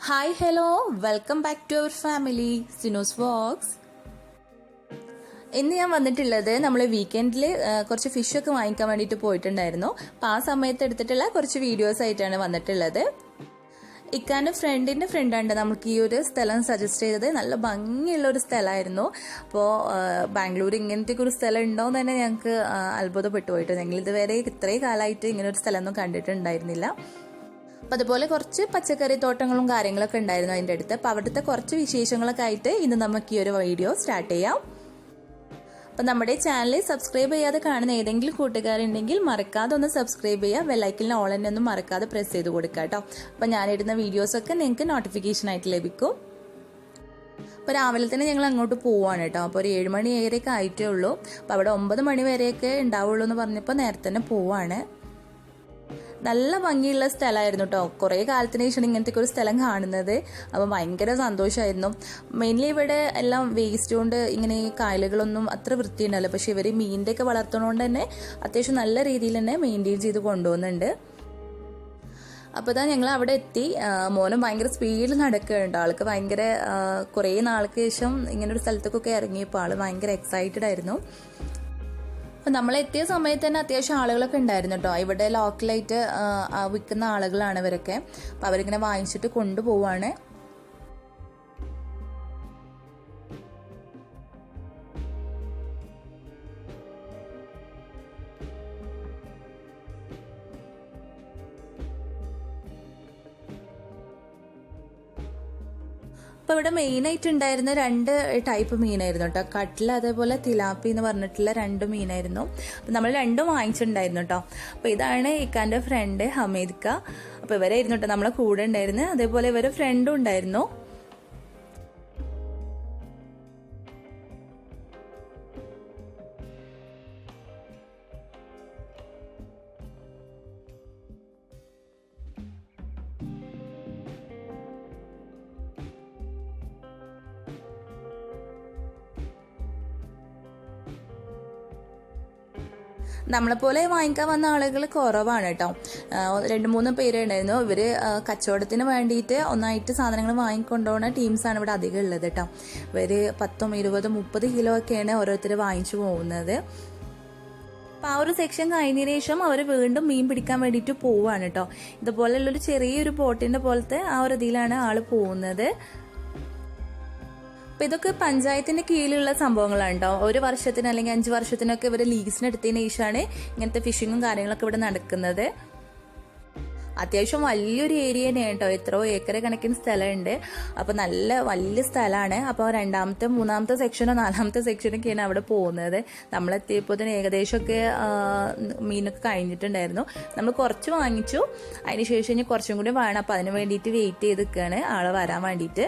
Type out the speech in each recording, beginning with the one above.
Hi, hello, welcome back to our family, SinusVOX. ഇന്ന് ഞാൻ വന്നിട്ടുള്ളത് നമ്മൾ വീക്കെൻഡിൽ കുറച്ച് ഫിഷൊക്കെ വാങ്ങിക്കാൻ വേണ്ടിയിട്ട് പോയിട്ടുണ്ടായിരുന്നു. അപ്പോൾ ആ സമയത്ത് എടുത്തിട്ടുള്ള കുറച്ച് വീഡിയോസ് ആയിട്ടാണ് വന്നിട്ടുള്ളത്. ഇക്കാൻ്റെ ഫ്രണ്ടാണ് നമുക്ക് ഈ ഒരു സ്ഥലം സജസ്റ്റ് ചെയ്തത്. നല്ല ഭംഗിയുള്ള ഒരു സ്ഥലമായിരുന്നു. അപ്പോൾ ബാംഗ്ലൂർ ഇങ്ങനത്തെ ഒരു സ്ഥലം ഉണ്ടോയെന്ന് തന്നെ ഞങ്ങൾക്ക് അത്ഭുതപ്പെട്ടു പോയിട്ട്. ഞങ്ങൾ ഇതുവരെ ഇത്രയും കാലമായിട്ട് ഇങ്ങനെ ഒരു സ്ഥലമൊന്നും കണ്ടിട്ടുണ്ടായിരുന്നില്ല. അപ്പം അതുപോലെ കുറച്ച് പച്ചക്കറി തോട്ടങ്ങളും കാര്യങ്ങളൊക്കെ ഉണ്ടായിരുന്നു അതിൻ്റെ അടുത്ത്. അപ്പോൾ അവിടുത്തെ കുറച്ച് വിശേഷങ്ങളൊക്കെ ആയിട്ട് ഇന്ന് നമുക്ക് ഈ ഒരു വീഡിയോ സ്റ്റാർട്ട് ചെയ്യാം. അപ്പം നമ്മുടെ ചാനൽ സബ്സ്ക്രൈബ് ചെയ്യാതെ കാണുന്ന ഏതെങ്കിലും കൂട്ടുകാരുണ്ടെങ്കിൽ മറക്കാതെ ഒന്ന് സബ്സ്ക്രൈബ് ചെയ്യുക. ബെല്ലൈക്കലിന് ഓൾ തന്നെ ഒന്നും മറക്കാതെ പ്രസ് ചെയ്ത് കൊടുക്കുക കേട്ടോ. അപ്പം ഞാനിടുന്ന വീഡിയോസൊക്കെ നിങ്ങൾക്ക് നോട്ടിഫിക്കേഷനായിട്ട് ലഭിക്കും. അപ്പോൾ രാവിലെ തന്നെ ഞങ്ങൾ അങ്ങോട്ട് പോവാണ് കേട്ടോ. അപ്പോൾ ഒരു 7 മണി ഏറെയൊക്കെ ആയിട്ടേ ഉള്ളൂ. അപ്പോൾ അവിടെ 9 മണി വരെയൊക്കെ ഉണ്ടാവുള്ളൂ എന്ന് പറഞ്ഞപ്പോൾ നേരത്തെ തന്നെ പോവാണ്. നല്ല ഭംഗിയുള്ള സ്ഥലമായിരുന്നു കേട്ടോ. കുറേ കാലത്തിന് ശേഷം ഇങ്ങനത്തെ ഒരു സ്ഥലം കാണുന്നത്. അപ്പോൾ ഭയങ്കര സന്തോഷമായിരുന്നു. മെയിൻലി ഇവിടെ എല്ലാം വേസ്റ്റ് കൊണ്ട് ഇങ്ങനെ കായലുകളൊന്നും അത്ര വൃത്തിയുണ്ടല്ലോ. പക്ഷെ ഇവർ മീനിൻ്റെ ഒക്കെ വളർത്തുന്നതുകൊണ്ട് തന്നെ അത്യാവശ്യം നല്ല രീതിയിൽ തന്നെ മെയിൻറ്റെയിൻ ചെയ്ത് കൊണ്ടുപോകുന്നുണ്ട്. അപ്പോൾ ഇതാ ഞങ്ങൾ അവിടെ എത്തി. മോനും ഭയങ്കര സ്പീഡിൽ നടക്കുകയുണ്ട്. ആൾക്ക് ഭയങ്കര കുറേ നാൾക്ക് ശേഷം ഇങ്ങനൊരു സ്ഥലത്തേക്കൊക്കെ ഇറങ്ങിയപ്പോൾ ആൾ ഭയങ്കര എക്സൈറ്റഡ് ആയിരുന്നു. അപ്പം നമ്മളെത്തിയ സമയത്ത് തന്നെ അത്യാവശ്യം ആളുകളൊക്കെ ഉണ്ടായിരുന്നു കേട്ടോ. ഇവിടെ ലോക്കലായിട്ട് വിൽക്കുന്ന ആളുകളാണ് ഇവരൊക്കെ. അപ്പം അവരിങ്ങനെ വാങ്ങിച്ചിട്ട് കൊണ്ടുപോവാണ്. അപ്പോൾ ഇവിടെ മെയിനായിട്ട് ഉണ്ടായിരുന്ന 2 ടൈപ്പ് മീനായിരുന്നു കേട്ടോ. കട്ല അതേപോലെ തിലാപ്പി എന്ന് പറഞ്ഞിട്ടുള്ള 2 മീനായിരുന്നു. അപ്പം നമ്മൾ 2 വാങ്ങിച്ചിട്ടുണ്ടായിരുന്നു കേട്ടോ. അപ്പോൾ ഇതാണ് ഇക്കാൻ്റെ ഫ്രണ്ട് ഹമീദ്ക്ക. അപ്പോൾ ഇവരായിരുന്നു കേട്ടോ നമ്മളെ കൂടെ ഉണ്ടായിരുന്നു. അതേപോലെ ഇവരെ ഫ്രണ്ടും ഉണ്ടായിരുന്നു. നമ്മളെപ്പോലെ വാങ്ങിക്കാൻ വന്ന ആളുകൾ കുറവാണ് കേട്ടോ. 2-3 പേര് ഉണ്ടായിരുന്നു. ഇവർ കച്ചവടത്തിന് വേണ്ടിയിട്ട് ഒന്നായിട്ട് സാധനങ്ങൾ വാങ്ങിക്കൊണ്ടുപോകുന്ന ടീംസാണ് ഇവിടെ അധികം ഉള്ളത് കേട്ടോ. ഇവർ 10, 20, 30 കിലോ ഒക്കെയാണ് ഓരോരുത്തർ വാങ്ങിച്ചു പോകുന്നത്. അപ്പോൾ ആ ഒരു സെക്ഷൻ കഴിഞ്ഞതിന് ശേഷം അവർ വീണ്ടും മീൻ പിടിക്കാൻ വേണ്ടിയിട്ട് പോവുകയാണ് കേട്ടോ. ഇതുപോലെയുള്ളൊരു ചെറിയൊരു ബോട്ടിൻ്റെ പോലത്തെ ആ ഒരു ഇതിലാണ് ആൾ പോകുന്നത്. അപ്പോൾ ഇതൊക്കെ പഞ്ചായത്തിൻ്റെ കീഴിലുള്ള സംഭവങ്ങളാണ് കേട്ടോ. 1 വർഷത്തിന് അല്ലെങ്കിൽ 5 വർഷത്തിനൊക്കെ ഇവർ ലീസിനെടുത്തതിന് ശേഷമാണ് ഇങ്ങനത്തെ ഫിഷിങ്ങും കാര്യങ്ങളൊക്കെ ഇവിടെ നടക്കുന്നത്. അത്യാവശ്യം വലിയൊരു ഏരിയ തന്നെയാണ് കേട്ടോ. എത്രയോ ഏക്കർ കണക്കിന് സ്ഥലമുണ്ട്. അപ്പോൾ നല്ല വലിയ സ്ഥലമാണ്. അപ്പോൾ 2ാമത്തെ 3ാമത്തെ സെക്ഷനോ 4ാമത്തെ സെക്ഷനൊക്കെയാണ് അവിടെ പോകുന്നത്. നമ്മളെത്തിയപ്പോൾ തന്നെ ഏകദേശമൊക്കെ മീനൊക്കെ കഴിഞ്ഞിട്ടുണ്ടായിരുന്നു. നമ്മൾ കുറച്ച് വാങ്ങിച്ചു. അതിന് ശേഷം ഇനി കുറച്ചും കൂടി വേണം. അപ്പോൾ അതിന് വേണ്ടിയിട്ട് വെയിറ്റ് ചെയ്ത് നിൽക്കുകയാണ് ആൾ വരാൻ വേണ്ടിയിട്ട്.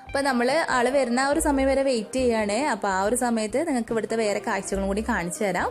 അപ്പോൾ നമ്മൾ ആൾ വരുന്ന ആ ഒരു സമയം വരെ വെയിറ്റ് ചെയ്യുകയാണ്. അപ്പോൾ ആ ഒരു സമയത്ത് നിങ്ങൾക്ക് ഇവിടുത്തെ വേറെ കാഴ്ചകളും കൂടി കാണിച്ചു തരാം.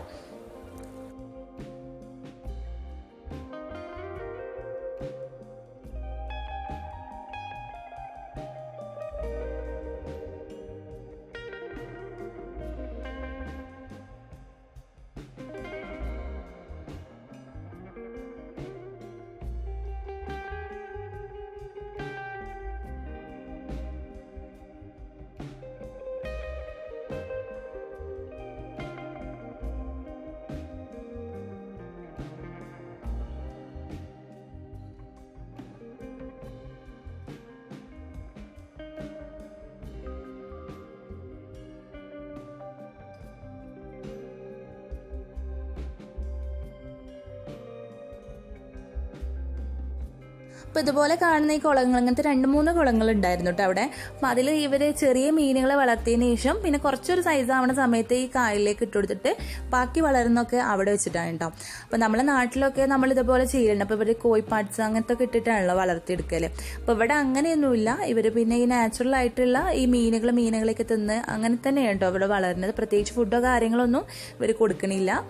അപ്പോൾ ഇതുപോലെ കാണുന്ന ഈ കുളങ്ങൾ, അങ്ങനത്തെ 2-3 കുളങ്ങൾ ഉണ്ടായിരുന്നു കേട്ടോ അവിടെ. അപ്പോൾ അതിൽ ഇവർ ചെറിയ മീനുകളെ വളർത്തിയതിന് ശേഷം പിന്നെ കുറച്ചൊരു സൈസ് ആവുന്ന സമയത്ത് ഈ കായലിലേക്ക് ഇട്ട് കൊടുത്തിട്ട് ബാക്കി വളരുന്നൊക്കെ അവിടെ വെച്ചിട്ടാണ് കേട്ടോ. അപ്പോൾ നമ്മളെ നാട്ടിലൊക്കെ നമ്മൾ ഇതുപോലെ ചെയ്യലുണ്ട്. അപ്പോൾ ഇവർ കോഴിപ്പാട്സ് അങ്ങനത്തെ ഒക്കെ ഇട്ടിട്ടാണല്ലോ വളർത്തിയെടുക്കൽ. അപ്പോൾ ഇവിടെ അങ്ങനെയൊന്നുമില്ല. ഇവർ പിന്നെ ഈ നാച്ചുറൽ ആയിട്ടുള്ള ഈ മീനുകളൊക്കെ തിന്ന് അങ്ങനെ തന്നെയാണ് കേട്ടോ ഇവിടെ വളരുന്നത്. പ്രത്യേകിച്ച് ഫുഡോ കാര്യങ്ങളൊന്നും ഇവർ കൊടുക്കണില്ല.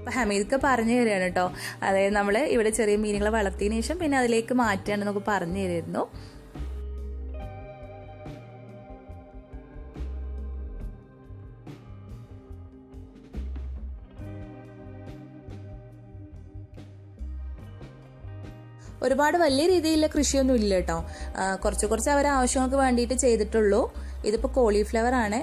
അപ്പോൾ ഹമീദൊക്കെ പറഞ്ഞു തരികയാണ് കേട്ടോ. അതായത് നമ്മൾ ഇവിടെ ചെറിയ മീനുകളെ വളർത്തിയതിന് ശേഷം പിന്നെ അതിലേക്ക് മാറ്റുകയാണെന്നൊക്കെ പറഞ്ഞു തരുമായിരുന്നു. ഒരുപാട് വലിയ രീതിയിലുള്ള കൃഷിയൊന്നും ഇല്ല കേട്ടോ. കുറച്ച് കുറച്ച് അവരെ ആവശ്യങ്ങൾക്ക് വേണ്ടിയിട്ട് ചെയ്തിട്ടുള്ളൂ. ഇതിപ്പോൾ കോളിഫ്ലവർ ആണ്.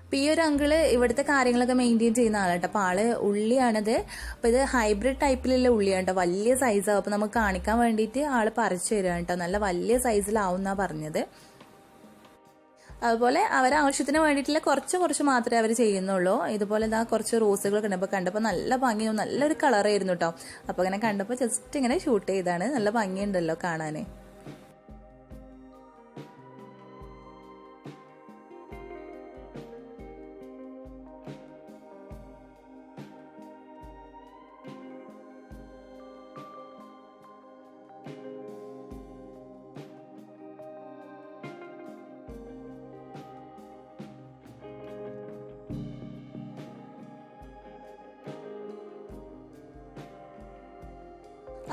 അപ്പോൾ ഈ ഒരു അങ്കിള് ഇവിടുത്തെ കാര്യങ്ങളൊക്കെ മെയിൻറ്റെയിൻ ചെയ്യുന്ന ആളാണ് കേട്ടോ. അപ്പോൾ ആള് ഉള്ളിയാണിത്. അപ്പോൾ ഇത് ഹൈബ്രിഡ് ടൈപ്പിലുള്ള ഉള്ളിയാണ് കേട്ടോ. വലിയ സൈസാവും. അപ്പോൾ നമുക്ക് കാണിക്കാൻ വേണ്ടിയിട്ട് ആള് പറിച്ചു തരികയാണ് കേട്ടോ. നല്ല വലിയ സൈസിലാവുന്നാണ് പറഞ്ഞത്. അതുപോലെ അവരെ ആവശ്യത്തിന് വേണ്ടിയിട്ടുള്ള കുറച്ച് മാത്രമേ അവർ ചെയ്യുന്നുള്ളൂ. ഇതുപോലെ ഇതാ കുറച്ച് റോസുകളൊക്കെ ഉണ്ട്. അപ്പോൾ കണ്ടപ്പോൾ നല്ല ഭംഗിയും നല്ലൊരു കളറായിരുന്നു കേട്ടോ. അപ്പോൾ ഇങ്ങനെ കണ്ടപ്പോൾ ജസ്റ്റ് ഇങ്ങനെ ഷൂട്ട് ചെയ്താണ്. നല്ല ഭംഗിയുണ്ടല്ലോ കാണാൻ.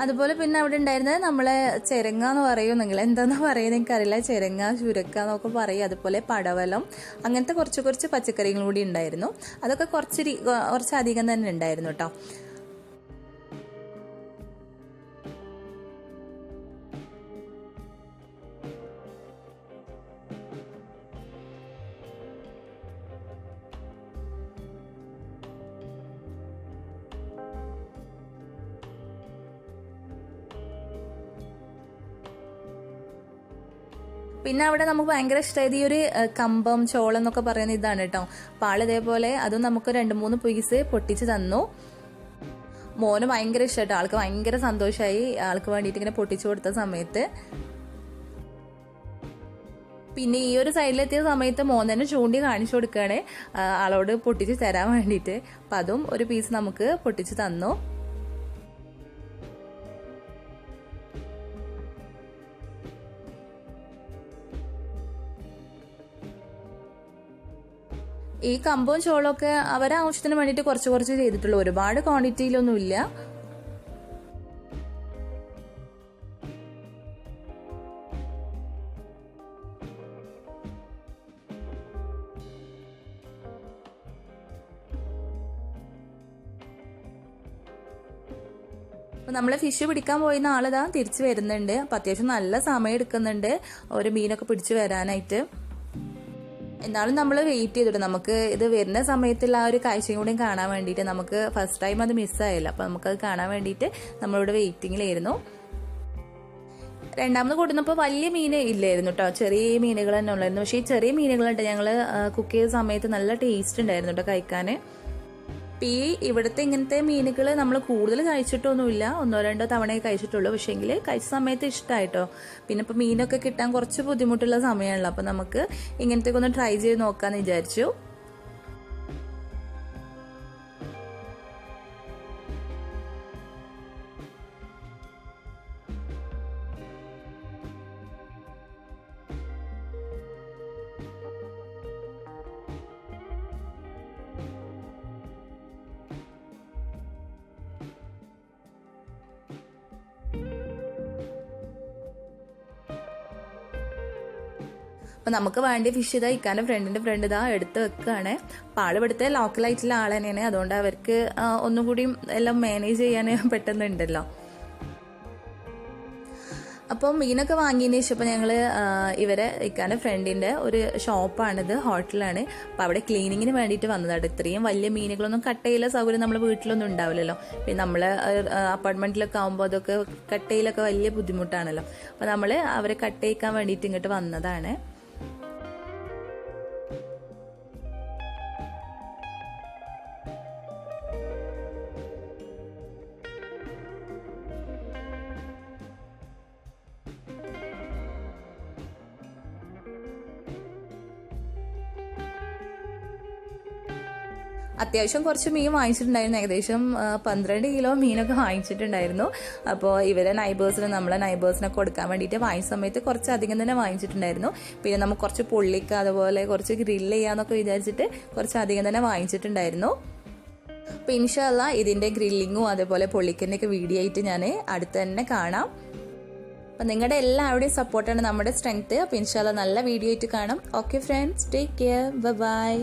അതുപോലെ പിന്നെ അവിടെ ഉണ്ടായിരുന്നത് നമ്മളെ ചെരങ്ങ എന്ന് പറയും. നിങ്ങൾ എന്താന്ന് പറയുന്നത് എനിക്കറിയില്ല. ചെരങ്ങ, ചുരക്ക എന്നൊക്കെ പറയും. അതുപോലെ പടവലം, അങ്ങനത്തെ കുറച്ച് പച്ചക്കറികളും കൂടി ഉണ്ടായിരുന്നു. അതൊക്കെ കുറച്ചധികം തന്നെ ഉണ്ടായിരുന്നു കേട്ടോ. പിന്നെ അവിടെ നമുക്ക് ഭയങ്കര ഇഷ്ടമായത് ഈ ഒരു കമ്പം, ചോളം എന്നൊക്കെ പറയുന്ന ഇതാണ് കേട്ടോ. അപ്പോൾ ആൾ ഇതേപോലെ അതും നമുക്ക് 2-3 പീസ് പൊട്ടിച്ച് തന്നു. മോന് ഭയങ്കര ഇഷ്ടമായിട്ടോ. ആൾക്ക് ഭയങ്കര സന്തോഷമായി ആൾക്ക് വേണ്ടിയിട്ട് ഇങ്ങനെ പൊട്ടിച്ചു കൊടുത്ത സമയത്ത്. പിന്നെ ഈ ഒരു സൈഡിലെത്തിയ സമയത്ത് മോൻ തന്നെ ചൂണ്ടി കാണിച്ചു കൊടുക്കുകയാണ് ആളോട് പൊട്ടിച്ച് തരാൻ വേണ്ടിയിട്ട്. അപ്പം അതും ഒരു പീസ് നമുക്ക് പൊട്ടിച്ച് തന്നു. ഈ കമ്പവും ചോളമൊക്കെ അവരെ ആവശ്യത്തിന് വേണ്ടിയിട്ട് കുറച്ച് ചെയ്തിട്ടുള്ളൂ. ഒരുപാട് ക്വാണ്ടിറ്റിയിലൊന്നും ഇല്ല. അപ്പോൾ നമ്മൾ ഫിഷ് പിടിക്കാൻ പോയിരുന്ന ആളിതാ തിരിച്ചു വരുന്നുണ്ട്. അപ്പം അത്യാവശ്യം നല്ല സമയം എടുക്കുന്നുണ്ട് ഒരു മീനൊക്കെ പിടിച്ചു വരാനായിട്ട്. എന്നാലും നമ്മൾ വെയിറ്റ് ചെയ്തിട്ട് നമുക്ക് ഇത് വരുന്ന സമയത്തുള്ള ആ ഒരു കാഴ്ചയും കൂടി കാണാൻ വേണ്ടിയിട്ട്, നമുക്ക് ഫസ്റ്റ് ടൈം അത് മിസ്സായില്ല. അപ്പം നമുക്കത് കാണാൻ വേണ്ടിയിട്ട് നമ്മളിവിടെ വെയിറ്റിങ്ങിലായിരുന്നു. രണ്ടാമത് കൊടുന്നപ്പോൾ വലിയ മീൻ ഇല്ലായിരുന്നു കേട്ടോ. ചെറിയ മീനുകൾ തന്നെ ഉള്ളായിരുന്നു. പക്ഷേ ഈ ചെറിയ മീനുകളുണ്ട് ഞങ്ങൾ കുക്ക് ചെയ്ത സമയത്ത് നല്ല ടേസ്റ്റ് ഉണ്ടായിരുന്നു കേട്ടോ കഴിക്കാൻ. ഈ ഇവിടുത്തെ ഇങ്ങനത്തെ മീനുകൾ നമ്മൾ കൂടുതൽ കഴിച്ചിട്ടൊന്നുമില്ല. 1-2 തവണയെ കഴിച്ചിട്ടുള്ളൂ. പക്ഷേങ്കിൽ കഴിച്ച സമയത്ത് ഇഷ്ടമായിട്ടോ. പിന്നെ ഇപ്പോൾ മീനൊക്കെ കിട്ടാൻ കുറച്ച് ബുദ്ധിമുട്ടുള്ള സമയമാണല്ലോ. അപ്പോൾ നമുക്ക് ഇങ്ങനത്തെയൊക്കെ ഒന്ന് ട്രൈ ചെയ്ത് നോക്കാമെന്ന് വിചാരിച്ചു. അപ്പം നമുക്ക് വേണ്ടിയ ഫിഷ് ഇതാ ഇക്കാൻ്റെ ഫ്രണ്ട് ഇതാ എടുത്ത് വെക്കുകയാണ്. അപ്പോൾ ആൾ ഇവിടുത്തെ ലോക്കലായിട്ടുള്ള ആൾ തന്നെയാണ്. അതുകൊണ്ട് അവർക്ക് ഒന്നും കൂടിയും എല്ലാം മാനേജ് ചെയ്യാൻ പെട്ടെന്നുണ്ടല്ലോ. അപ്പോൾ മീനൊക്കെ വാങ്ങിയതിന് ശേഷം ഇപ്പോൾ ഞങ്ങൾ ഇവരെ ഇക്കാൻ്റെ ഫ്രണ്ടിൻ്റെ ഒരു ഷോപ്പാണിത്, ഹോട്ടലാണ്. അപ്പോൾ അവിടെ ക്ലീനിങ്ങിന് വേണ്ടിയിട്ട് വന്നതാണ്. ഇത്രയും വലിയ മീനുകളൊന്നും കട്ട് ചെയ്യല സൗകര്യം നമ്മുടെ വീട്ടിലൊന്നും ഉണ്ടാവില്ലല്ലോ. പിന്നെ നമ്മൾ അപ്പാർട്ട്മെൻറ്റിലൊക്കെ ആകുമ്പോൾ അതൊക്കെ കട്ട് ചെയ്യലൊക്കെ വലിയ ബുദ്ധിമുട്ടാണല്ലോ. അപ്പോൾ നമ്മൾ അവരെ കട്ട് ചെയ്യിക്കാൻ വേണ്ടിയിട്ട് ഇങ്ങോട്ട് വന്നതാണ്. അത്യാവശ്യം കുറച്ച് മീൻ വാങ്ങിച്ചിട്ടുണ്ടായിരുന്നു. ഏകദേശം 12 കിലോ മീനൊക്കെ വാങ്ങിച്ചിട്ടുണ്ടായിരുന്നു. അപ്പോൾ ഇവരെ നമ്മളെ നൈബേഴ്സിനൊക്കെ കൊടുക്കാൻ വേണ്ടിയിട്ട് വാങ്ങിച്ച സമയത്ത് കുറച്ച് അധികം തന്നെ വാങ്ങിച്ചിട്ടുണ്ടായിരുന്നു. പിന്നെ നമുക്ക് കുറച്ച് പൊള്ളിക്ക അതുപോലെ കുറച്ച് ഗ്രില്ല് ചെയ്യാന്നൊക്കെ വിചാരിച്ചിട്ട് കുറച്ച് അധികം തന്നെ വാങ്ങിച്ചിട്ടുണ്ടായിരുന്നു. അപ്പോൾ ഇൻഷാ അല്ലാഹ് ഇതിൻ്റെ ഗ്രില്ലിങ്ങും അതേപോലെ പൊള്ളിക്കൻ്റെ ഒക്കെ വീഡിയോ ആയിട്ട് ഞാൻ അടുത്ത് തന്നെ കാണാം. അപ്പം നിങ്ങളുടെ എല്ലാവരുടെയും സപ്പോർട്ടാണ് നമ്മുടെ സ്ട്രെങ്ത്. അപ്പോൾ ഇൻഷാ അല്ലാഹ് നല്ല വീഡിയോ ആയിട്ട് കാണാം. Okay friends, take care, by.